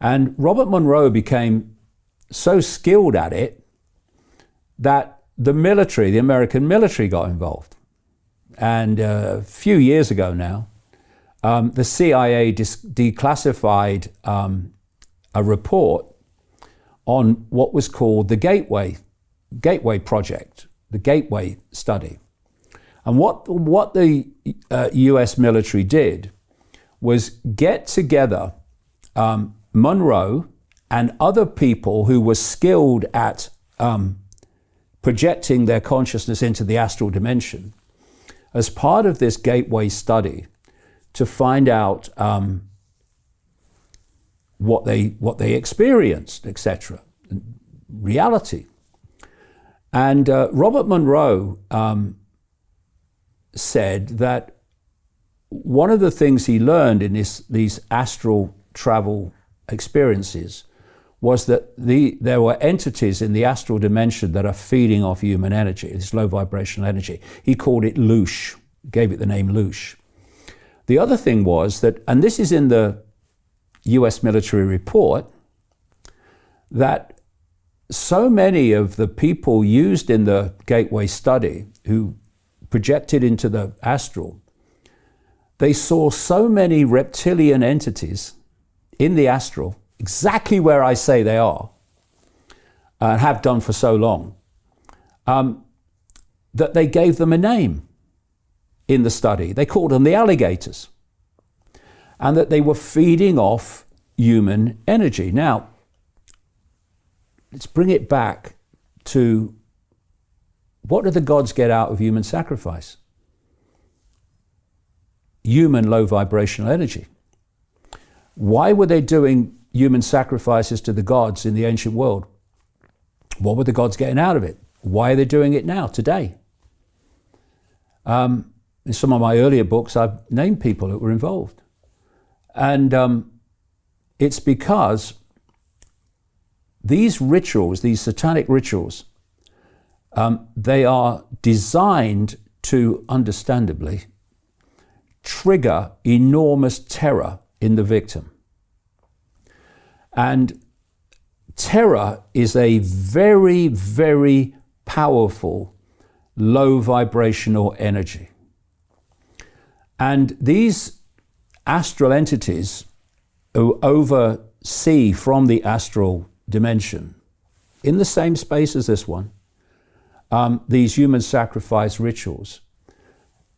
And Robert Monroe became so skilled at it that the military, the American military, got involved. And a few years ago now, the CIA declassified a report on what was called the Gateway Project, the Gateway Study. And what the US military did was get together Monroe and other people who were skilled at projecting their consciousness into the astral dimension as part of this Gateway study to find out what they experienced, etc., reality. And Robert Monroe said that one of the things he learned in these astral travel experiences was that there were entities in the astral dimension that are feeding off human energy, this low vibrational energy. He called it loosh, gave it the name loosh. The other thing was that, and this is in the US military report, that so many of the people used in the Gateway study who projected into the astral, they saw so many reptilian entities in the astral, exactly where I say they are, and have done for so long, that they gave them a name in the study. They called them the alligators, and that they were feeding off human energy. Now, let's bring it back to what do the gods get out of human sacrifice? Human low vibrational energy. Why were they doing human sacrifices to the gods in the ancient world? What were the gods getting out of it? Why are they doing it now, today? In some of my earlier books, I've named people that were involved. And it's because these rituals, these satanic rituals, they are designed to, understandably, trigger enormous terror in the victim. And terror is a very, very powerful low vibrational energy. And these astral entities who oversee from the astral dimension, in the same space as this one, these human sacrifice rituals,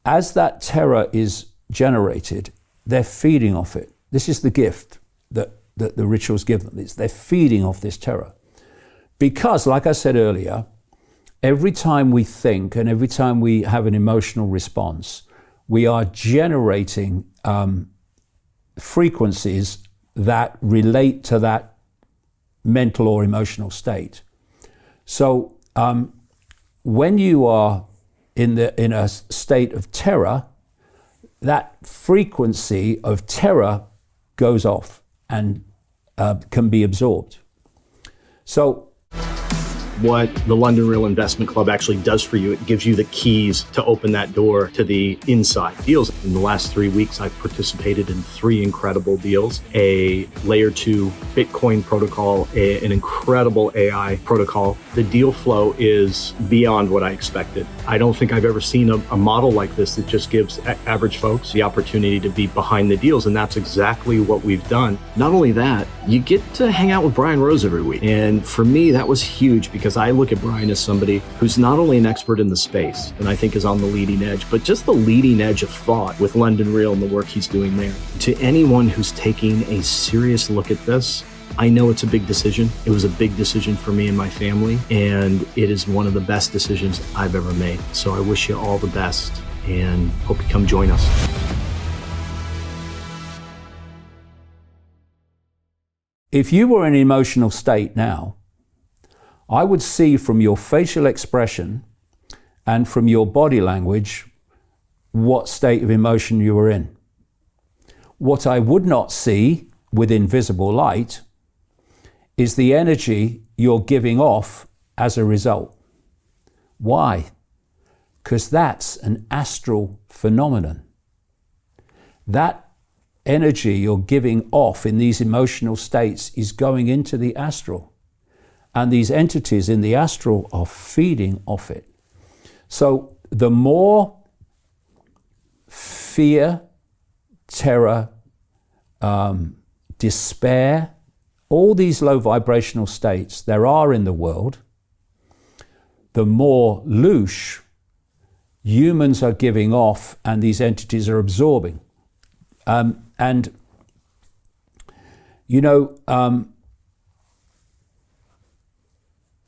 as that terror is generated, they're feeding off it. This is the gift that the rituals give them. They're feeding off this terror. Because, like I said earlier, every time we think and every time we have an emotional response, we are generating frequencies that relate to that mental or emotional state. So when you are in a state of terror, that frequency of terror goes off and can be absorbed. So what the London Real Investment Club actually does for you, it gives you the keys to open that door to the inside deals. In the last 3 weeks, I've participated in 3 incredible deals: a layer 2 Bitcoin protocol, an incredible AI protocol. The deal flow is beyond what I expected. I don't think I've ever seen a model like this that just gives average folks the opportunity to be behind the deals, and that's exactly what we've done. Not only that, you get to hang out with Brian Rose every week, and for me, that was huge because I look at Brian as somebody who's not only an expert in the space, and I think is on the leading edge, but just the leading edge of thought with London Real and the work he's doing there. To anyone who's taking a serious look at this, I know it's a big decision. It was a big decision for me and my family, and it is one of the best decisions I've ever made. So I wish you all the best and hope you come join us. if you were in an emotional state now, I would see from your facial expression and from your body language what state of emotion you were in. What I would not see with invisible light is the energy you're giving off as a result. Why? Because that's an astral phenomenon. That energy you're giving off in these emotional states is going into the astral. And these entities in the astral are feeding off it. So the more fear, terror, despair, all these low vibrational states there are in the world, the more loosh humans are giving off and these entities are absorbing. And, you know,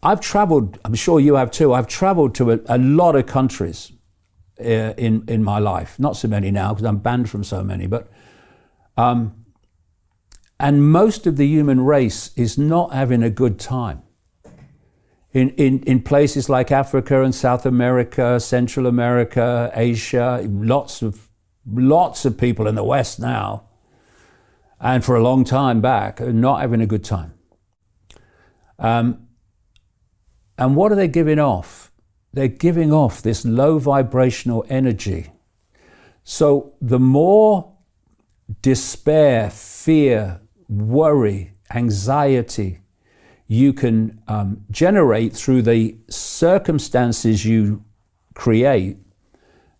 I've traveled, I'm sure you have too, I've traveled to a lot of countries in my life. Not so many now because I'm banned from so many, but and most of the human race is not having a good time. In places like Africa and South America, Central America, Asia, lots of people in the West now, and for a long time back, are not having a good time. And what are they giving off? They're giving off this low vibrational energy. So the more despair, fear, worry, anxiety you can generate through the circumstances you create,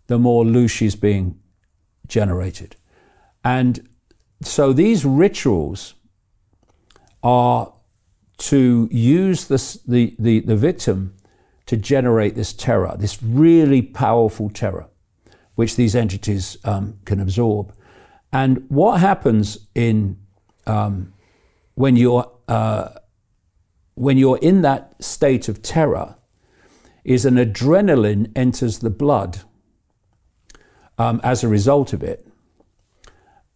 the more loosh is being generated. And so these rituals are to use the victim to generate this terror, this really powerful terror, which these entities can absorb. And what happens in when you're in that state of terror is an adrenaline enters the blood as a result of it.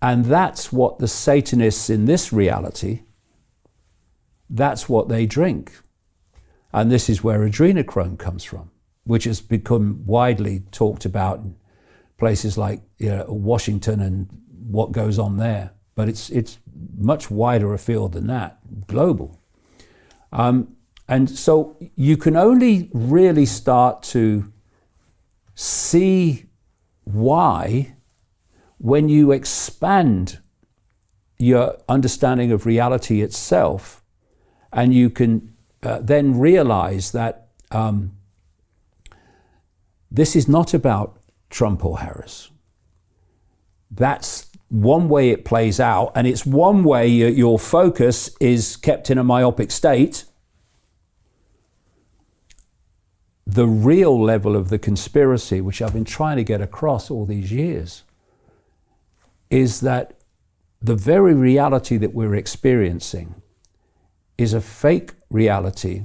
And that's what the Satanists in this reality, that's what they drink. And this is where adrenochrome comes from, which has become widely talked about in places like Washington and what goes on there. But it's much wider afield than that, global. And so you can only really start to see why when you expand your understanding of reality itself, and you can then realize that this is not about Trump or Harris. That's one way it plays out, and it's one way your focus is kept in a myopic state. The real level of the conspiracy, which I've been trying to get across all these years, is that the very reality that we're experiencing is a fake reality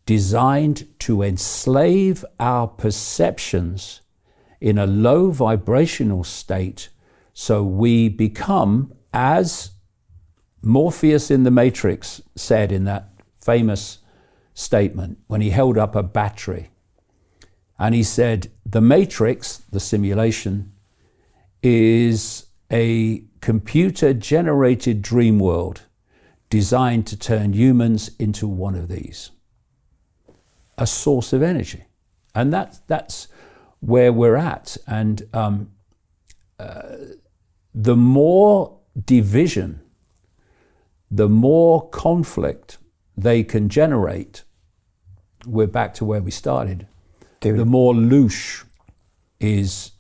designed to enslave our perceptions in a low vibrational state, so we become, as Morpheus in the Matrix said in that famous statement when he held up a battery, and he said, the Matrix, the simulation, is a computer-generated dream world designed to turn humans into one of these, a source of energy. And that's where we're at. And the more division, the more conflict they can generate, we're back to where we started, the more loosh is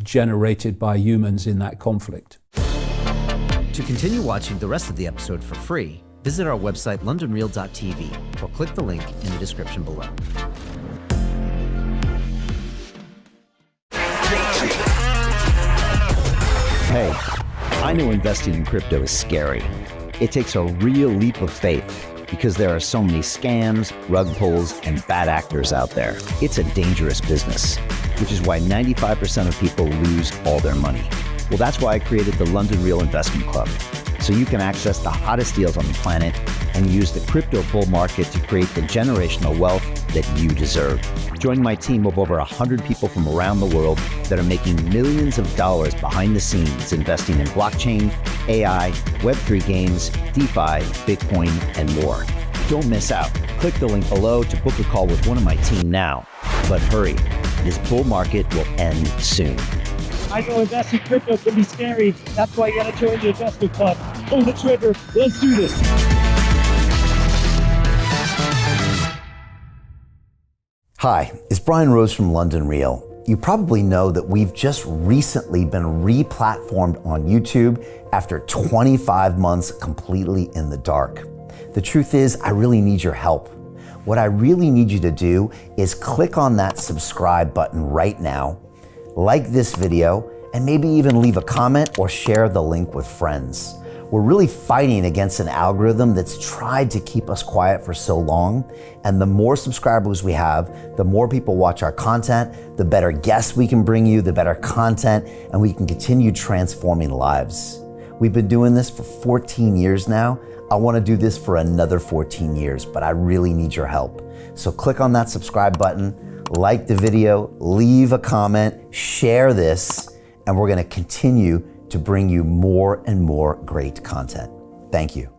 generated by humans in that conflict. To continue watching the rest of the episode for free, visit our website londonreal.tv or click the link in the description below. Hey, I know investing in crypto is scary. It takes a real leap of faith because there are so many scams, rug pulls, and bad actors out there. It's a dangerous business, which is why 95% of people lose all their money. Well, that's why I created the London Real Investment Club, so you can access the hottest deals on the planet and use the crypto bull market to create the generational wealth that you deserve. Join my team of over 100 people from around the world that are making millions of dollars behind the scenes investing in blockchain, AI, Web3 games, DeFi, Bitcoin, and more. Don't miss out. Click the link below to book a call with one of my team now. But hurry, this bull market will end soon. I know investing crypto can be scary. That's why you gotta join the investment club. Pull the trigger. Let's do this. Hi, it's Brian Rose from London Real. You probably know that we've just recently been re-platformed on YouTube after 25 months completely in the dark. The truth is, I really need your help. What I really need you to do is click on that subscribe button right now, like this video, and maybe even leave a comment or share the link with friends. We're really fighting against an algorithm that's tried to keep us quiet for so long. And the more subscribers we have, the more people watch our content, the better guests we can bring you, the better content, and we can continue transforming lives. We've been doing this for 14 years now. I want to do this for another 14 years, but I really need your help. So click on that subscribe button, like the video, leave a comment, share this, and we're going to continue to bring you more and more great content. Thank you.